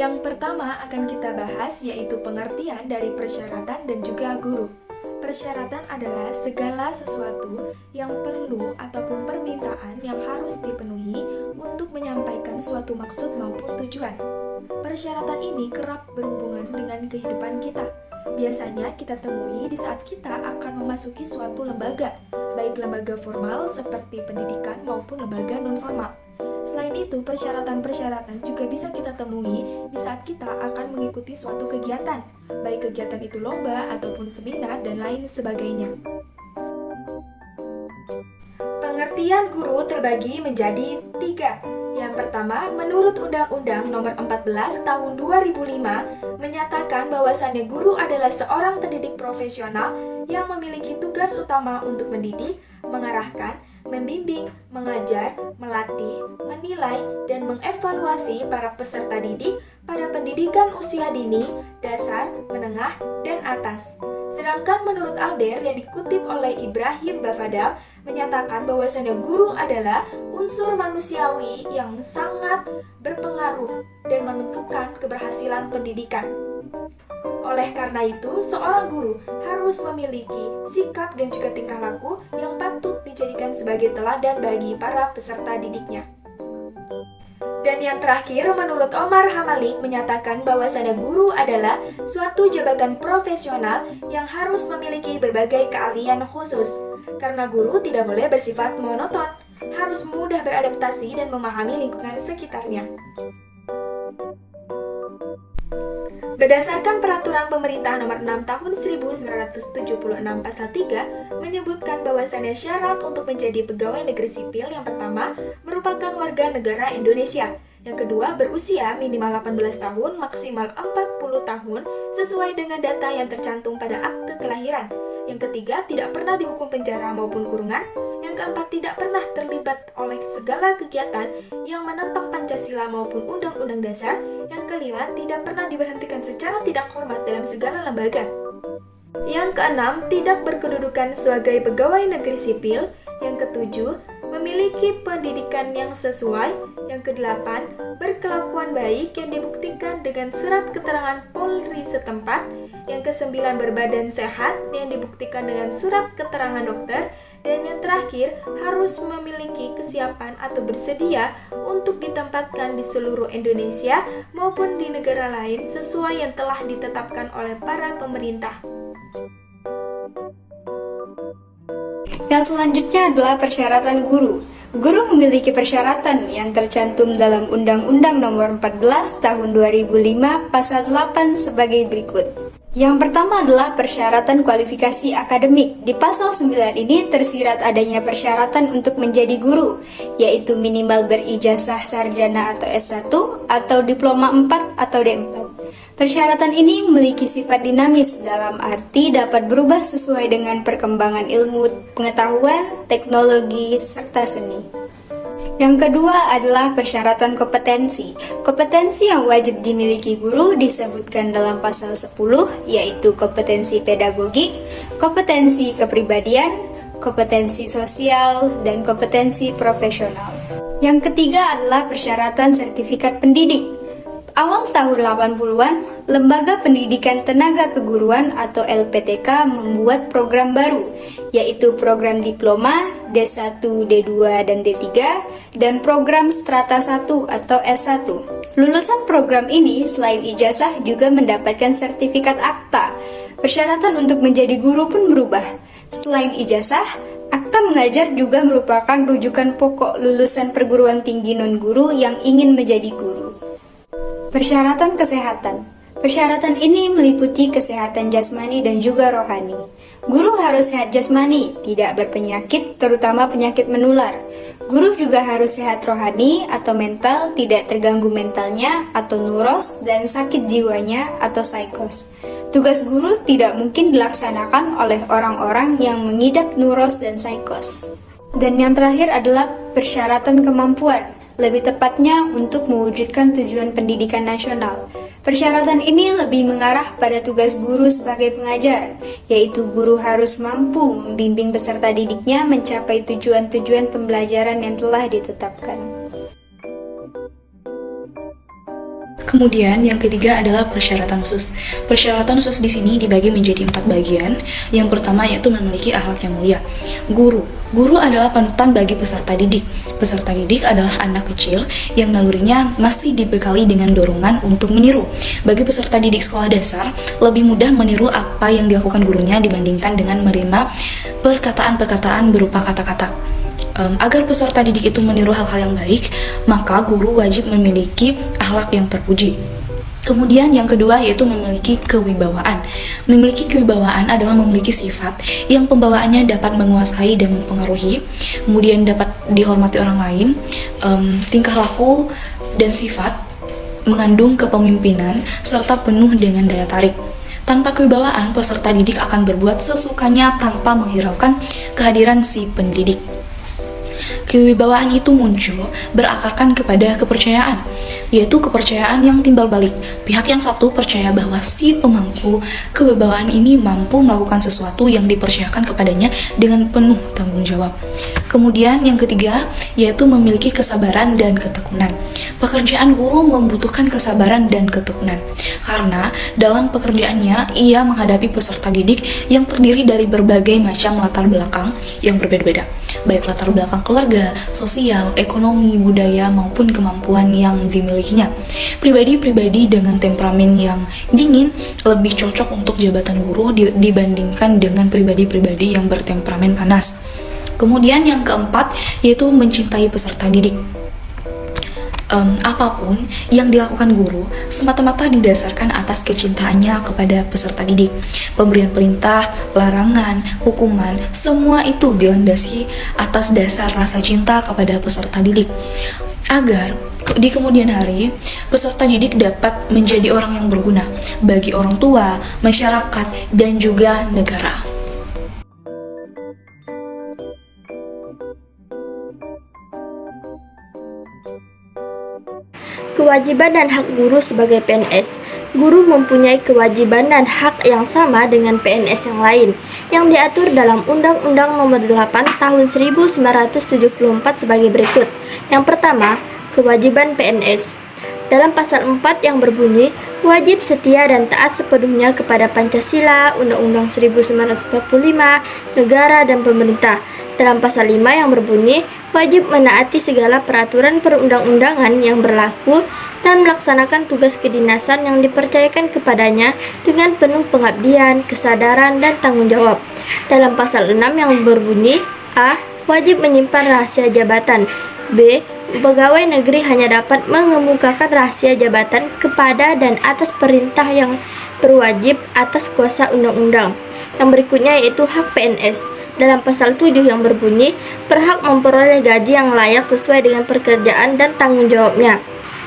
Yang pertama akan kita bahas yaitu pengertian dari persyaratan dan juga guru. Persyaratan adalah segala sesuatu yang perlu ataupun permintaan yang harus dipenuhi untuk menyampaikan suatu maksud maupun tujuan. Persyaratan ini kerap berhubungan dengan kehidupan kita. Biasanya kita temui di saat kita akan memasuki suatu lembaga, baik lembaga formal seperti pendidikan maupun lembaga non-formal. Selain itu, persyaratan-persyaratan juga bisa kita temui di saat kita akan mengikuti suatu kegiatan, baik kegiatan itu lomba ataupun seminar dan lain sebagainya. Pengertian guru terbagi menjadi 3. Yang pertama, menurut Undang-Undang Nomor 14 Tahun 2005 menyatakan bahwasannya guru adalah seorang pendidik profesional yang memiliki tugas utama untuk mendidik, mengarahkan, membimbing, mengajar, melatih, menilai, dan mengevaluasi para peserta didik pada pendidikan usia dini, dasar, menengah, dan atas. Sedangkan menurut Alder yang dikutip oleh Ibrahim Bafadal menyatakan bahwasannya guru adalah unsur manusiawi yang sangat berpengaruh dan menentukan keberhasilan pendidikan. Oleh karena itu, seorang guru harus memiliki sikap dan juga tingkah laku yang patut dijadikan sebagai teladan bagi para peserta didiknya. Dan yang terakhir, menurut Omar Hamalik menyatakan bahwasannya guru adalah suatu jabatan profesional yang harus memiliki berbagai keahlian khusus. Karena guru tidak boleh bersifat monoton, harus mudah beradaptasi dan memahami lingkungan sekitarnya. Berdasarkan Peraturan Pemerintah Nomor 6 Tahun 1976 Pasal 3 menyebutkan bahwasannya syarat untuk menjadi pegawai negeri sipil yang pertama merupakan warga negara Indonesia, yang kedua berusia minimal 18 tahun maksimal 40 tahun sesuai dengan data yang tercantum pada akte kelahiran, yang ketiga tidak pernah dihukum penjara maupun kurungan, yang keempat tidak pernah terlibat oleh segala kegiatan yang menentang Pancasila maupun Undang-Undang Dasar, yang kelima tidak pernah diberhentikan secara tidak hormat dalam segala lembaga. Yang keenam, tidak berkedudukan sebagai pegawai negeri sipil. Yang ketujuh, memiliki pendidikan yang sesuai. Yang kedelapan, berkelakuan baik yang dibuktikan dengan surat keterangan Polri setempat. Yang kesembilan, berbadan sehat yang dibuktikan dengan surat keterangan dokter. Dan yang terakhir, harus memiliki kesiapan atau bersedia untuk ditempatkan di seluruh Indonesia maupun di negara lain sesuai yang telah ditetapkan oleh para pemerintah. Yang selanjutnya adalah persyaratan guru. Guru memiliki persyaratan yang tercantum dalam Undang-Undang Nomor 14 Tahun 2005 Pasal 8 sebagai berikut. Yang pertama adalah persyaratan kualifikasi akademik. Di pasal 9 ini tersirat adanya persyaratan untuk menjadi guru, yaitu minimal berijazah sarjana atau S1 atau diploma 4 atau D4. Persyaratan ini memiliki sifat dinamis dalam arti dapat berubah sesuai dengan perkembangan ilmu, pengetahuan, teknologi, serta seni. Yang kedua adalah persyaratan kompetensi. Kompetensi yang wajib dimiliki guru disebutkan dalam pasal 10, yaitu kompetensi pedagogik, kompetensi kepribadian, kompetensi sosial, dan kompetensi profesional. Yang ketiga adalah persyaratan sertifikat pendidik. Awal tahun 80-an, Lembaga Pendidikan Tenaga Keguruan atau LPTK membuat program baru, yaitu program diploma, D1, D2, dan D3, dan program strata 1 atau S1. Lulusan program ini selain ijazah juga mendapatkan sertifikat akta. Persyaratan untuk menjadi guru pun berubah. Selain ijazah, akta mengajar juga merupakan rujukan pokok lulusan perguruan tinggi non-guru yang ingin menjadi guru. Persyaratan kesehatan. Persyaratan ini meliputi kesehatan jasmani dan juga rohani. Guru harus sehat jasmani, tidak berpenyakit, terutama penyakit menular. Guru juga harus sehat rohani atau mental, tidak terganggu mentalnya atau nuros, dan sakit jiwanya atau psikos. Tugas guru tidak mungkin dilaksanakan oleh orang-orang yang mengidap nuros dan psikos. Dan yang terakhir adalah persyaratan kemampuan. Lebih tepatnya untuk mewujudkan tujuan pendidikan nasional. Persyaratan ini lebih mengarah pada tugas guru sebagai pengajar, yaitu guru harus mampu membimbing peserta didiknya mencapai tujuan-tujuan pembelajaran yang telah ditetapkan. Kemudian yang ketiga adalah persyaratan khusus. Persyaratan khusus di sini dibagi menjadi 4 bagian. Yang pertama yaitu memiliki akhlak yang mulia. Guru adalah panutan bagi peserta didik. Peserta didik adalah anak kecil yang nalurinya masih dibekali dengan dorongan untuk meniru. Bagi peserta didik sekolah dasar, lebih mudah meniru apa yang dilakukan gurunya dibandingkan dengan menerima perkataan-perkataan berupa kata-kata. Agar peserta didik itu meniru hal-hal yang baik, maka guru wajib memiliki akhlak yang terpuji. Kemudian yang kedua yaitu memiliki kewibawaan. Memiliki kewibawaan adalah memiliki sifat yang pembawaannya dapat menguasai dan mempengaruhi, kemudian dapat dihormati orang lain, tingkah laku dan sifat mengandung kepemimpinan serta penuh dengan daya tarik. Tanpa kewibawaan, peserta didik akan berbuat sesukanya tanpa menghiraukan kehadiran si pendidik. Kewibawaan itu muncul berakarkan kepada kepercayaan, yaitu kepercayaan yang timbal balik. Pihak yang satu percaya bahwa si pemangku kewibawaan ini mampu melakukan sesuatu yang dipercayakan kepadanya dengan penuh tanggung jawab. Kemudian yang ketiga yaitu memiliki kesabaran dan ketekunan. Pekerjaan guru membutuhkan kesabaran dan ketekunan karena dalam pekerjaannya ia menghadapi peserta didik yang terdiri dari berbagai macam latar belakang yang berbeda-beda, baik latar belakang keluarga, sosial, ekonomi, budaya maupun kemampuan yang dimilikinya. Pribadi-pribadi dengan temperamen yang dingin lebih cocok untuk jabatan guru dibandingkan dengan pribadi-pribadi yang bertemperamen panas. Kemudian yang keempat yaitu mencintai peserta didik. Apapun yang dilakukan guru semata-mata didasarkan atas kecintaannya kepada peserta didik. Pemberian perintah, larangan, hukuman, semua itu dilandasi atas dasar rasa cinta kepada peserta didik. Agar di kemudian hari, peserta didik dapat menjadi orang yang berguna bagi orang tua, masyarakat, dan juga negara. Kewajiban dan hak guru sebagai PNS. Guru mempunyai kewajiban dan hak yang sama dengan PNS yang lain, yang diatur dalam Undang-Undang Nomor 8 Tahun 1974 sebagai berikut. Yang pertama, kewajiban PNS. Dalam pasal 4 yang berbunyi, wajib setia dan taat sepenuhnya kepada Pancasila, Undang-Undang 1945, negara dan pemerintah. Dalam pasal 5 yang berbunyi, wajib menaati segala peraturan perundang-undangan yang berlaku dan melaksanakan tugas kedinasan yang dipercayakan kepadanya dengan penuh pengabdian, kesadaran, dan tanggung jawab. Dalam pasal 6 yang berbunyi, A. Wajib menyimpan rahasia jabatan. B. Pegawai negeri hanya dapat mengemukakan rahasia jabatan kepada dan atas perintah yang berwajib atas kuasa undang-undang. Yang berikutnya yaitu hak PNS. Dalam pasal 7 yang berbunyi, berhak memperoleh gaji yang layak sesuai dengan pekerjaan dan tanggung jawabnya.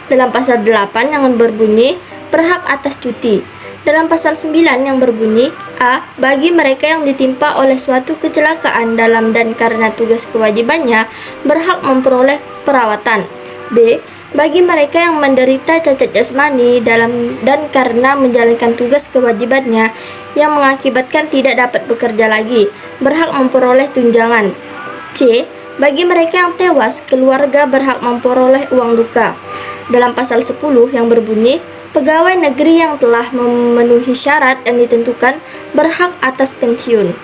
Dalam pasal 8 yang berbunyi, berhak atas cuti. Dalam pasal 9 yang berbunyi, A. Bagi mereka yang ditimpa oleh suatu kecelakaan dalam dan karena tugas kewajibannya, berhak memperoleh perawatan. B. Bagi mereka yang menderita cacat jasmani dalam dan karena menjalankan tugas kewajibannya yang mengakibatkan tidak dapat bekerja lagi, berhak memperoleh tunjangan. C. Bagi mereka yang tewas, keluarga berhak memperoleh uang duka. Dalam pasal 10 yang berbunyi, pegawai negeri yang telah memenuhi syarat yang ditentukan berhak atas pensiun.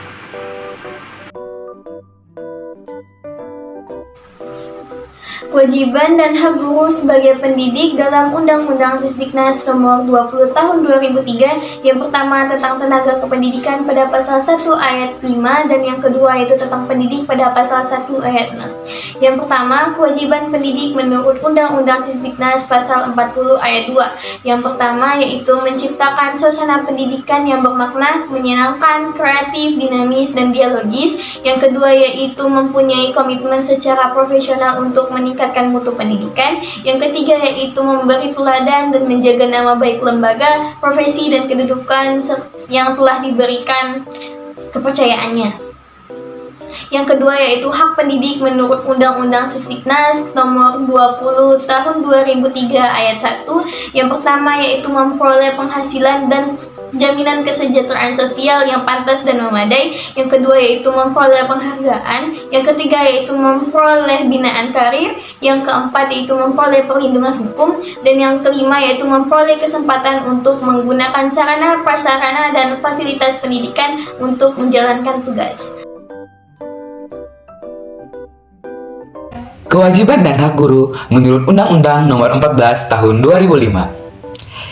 Kewajiban dan hak guru sebagai pendidik dalam Undang-Undang Sisdiknas Nomor 20 Tahun 2003. Yang pertama tentang tenaga kependidikan pada pasal 1 ayat 5 dan yang kedua yaitu tentang pendidik pada pasal 1 ayat 6. Yang pertama, kewajiban pendidik menurut Undang-Undang Sisdiknas pasal 40 ayat 2. Yang pertama yaitu menciptakan suasana pendidikan yang bermakna, menyenangkan, kreatif, dinamis, dan dialogis. Yang kedua yaitu mempunyai komitmen secara profesional untuk meningkatkan mutu pendidikan. Yang ketiga yaitu memberi teladan dan menjaga nama baik lembaga, profesi, dan kedudukan yang telah diberikan kepercayaannya. Yang kedua yaitu hak pendidik menurut Undang-Undang Sisdiknas Nomor 20 Tahun 2003 ayat 1. Yang pertama yaitu memperoleh penghasilan dan jaminan kesejahteraan sosial yang pantas dan memadai. Yang kedua yaitu memperoleh penghargaan. Yang ketiga yaitu memperoleh binaan karir. Yang keempat yaitu memperoleh perlindungan hukum. Dan yang kelima yaitu memperoleh kesempatan untuk menggunakan sarana, prasarana, dan fasilitas pendidikan untuk menjalankan tugas. Kewajiban dan hak guru menurut Undang-Undang Nomor 14 Tahun 2005.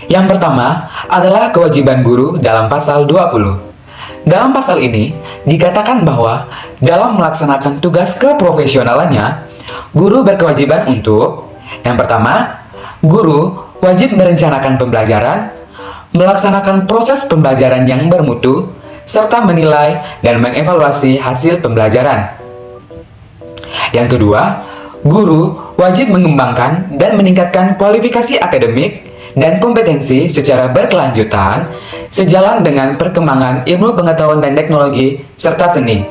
Yang pertama adalah kewajiban guru dalam pasal 20. Dalam pasal ini dikatakan bahwa dalam melaksanakan tugas keprofesionalannya, guru berkewajiban untuk: yang pertama, guru wajib merencanakan pembelajaran, melaksanakan proses pembelajaran yang bermutu, serta menilai dan mengevaluasi hasil pembelajaran. Yang kedua, guru wajib mengembangkan dan meningkatkan kualifikasi akademik dan kompetensi secara berkelanjutan sejalan dengan perkembangan ilmu pengetahuan dan teknologi serta seni.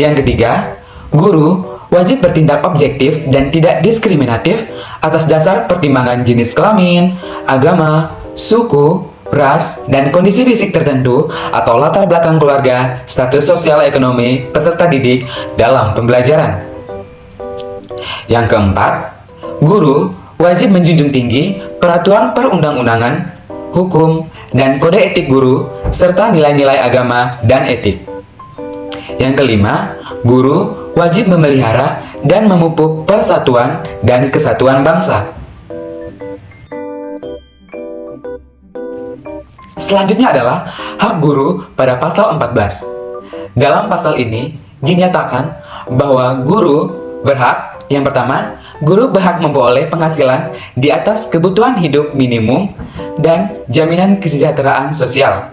Yang ketiga, guru wajib bertindak objektif dan tidak diskriminatif atas dasar pertimbangan jenis kelamin, agama, suku, ras, dan kondisi fisik tertentu atau latar belakang keluarga, status sosial ekonomi peserta didik dalam pembelajaran. Yang keempat, guru wajib menjunjung tinggi peraturan perundang-undangan, hukum, dan kode etik guru, serta nilai-nilai agama dan etik. Yang kelima, guru wajib memelihara dan memupuk persatuan dan kesatuan bangsa. Selanjutnya adalah hak guru pada pasal 14. Dalam pasal ini dinyatakan bahwa guru berhak: yang pertama, guru berhak memperoleh penghasilan di atas kebutuhan hidup minimum dan jaminan kesejahteraan sosial.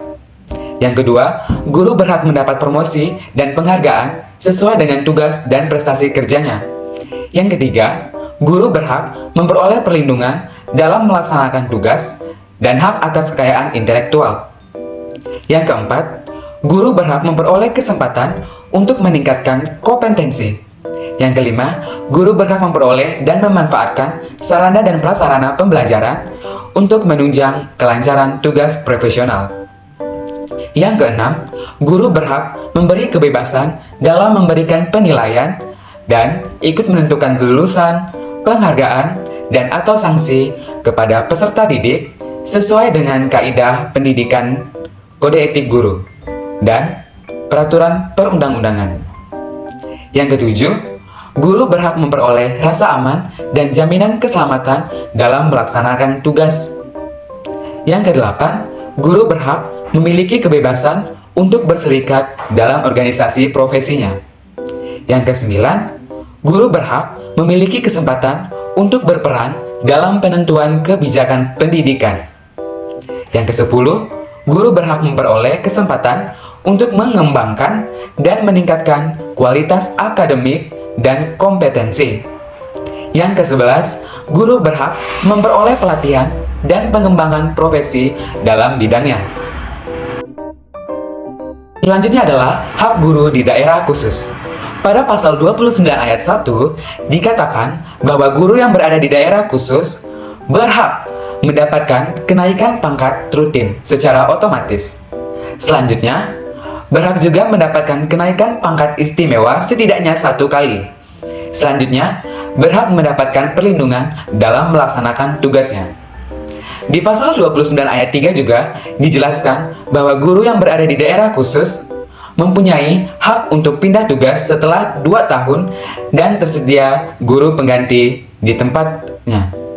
Yang kedua, guru berhak mendapat promosi dan penghargaan sesuai dengan tugas dan prestasi kerjanya. Yang ketiga, guru berhak memperoleh perlindungan dalam melaksanakan tugas dan hak atas kekayaan intelektual. Yang keempat, guru berhak memperoleh kesempatan untuk meningkatkan kompetensi. Yang kelima, guru berhak memperoleh dan memanfaatkan sarana dan prasarana pembelajaran untuk menunjang kelancaran tugas profesional. Yang keenam, guru berhak memberi kebebasan dalam memberikan penilaian dan ikut menentukan kelulusan, penghargaan, dan atau sanksi kepada peserta didik sesuai dengan kaidah pendidikan, kode etik guru, dan peraturan perundang-undangan. Yang ketujuh, guru berhak memperoleh rasa aman dan jaminan keselamatan dalam melaksanakan tugas. Yang kedelapan, guru berhak memiliki kebebasan untuk berserikat dalam organisasi profesinya. Yang kesembilan, guru berhak memiliki kesempatan untuk berperan dalam penentuan kebijakan pendidikan. Yang kesepuluh, guru berhak memperoleh kesempatan untuk mengembangkan dan meningkatkan kualitas akademik dan kompetensi. Yang ke-11, guru berhak memperoleh pelatihan dan pengembangan profesi dalam bidangnya. Selanjutnya adalah hak guru di daerah khusus. Pada pasal 29 ayat 1 dikatakan bahwa guru yang berada di daerah khusus berhak mendapatkan kenaikan pangkat rutin secara otomatis. Selanjutnya, berhak juga mendapatkan kenaikan pangkat istimewa setidaknya 1 kali. Selanjutnya, berhak mendapatkan perlindungan dalam melaksanakan tugasnya. Di pasal 29 ayat 3 juga dijelaskan bahwa guru yang berada di daerah khusus mempunyai hak untuk pindah tugas setelah 2 tahun dan tersedia guru pengganti di tempatnya.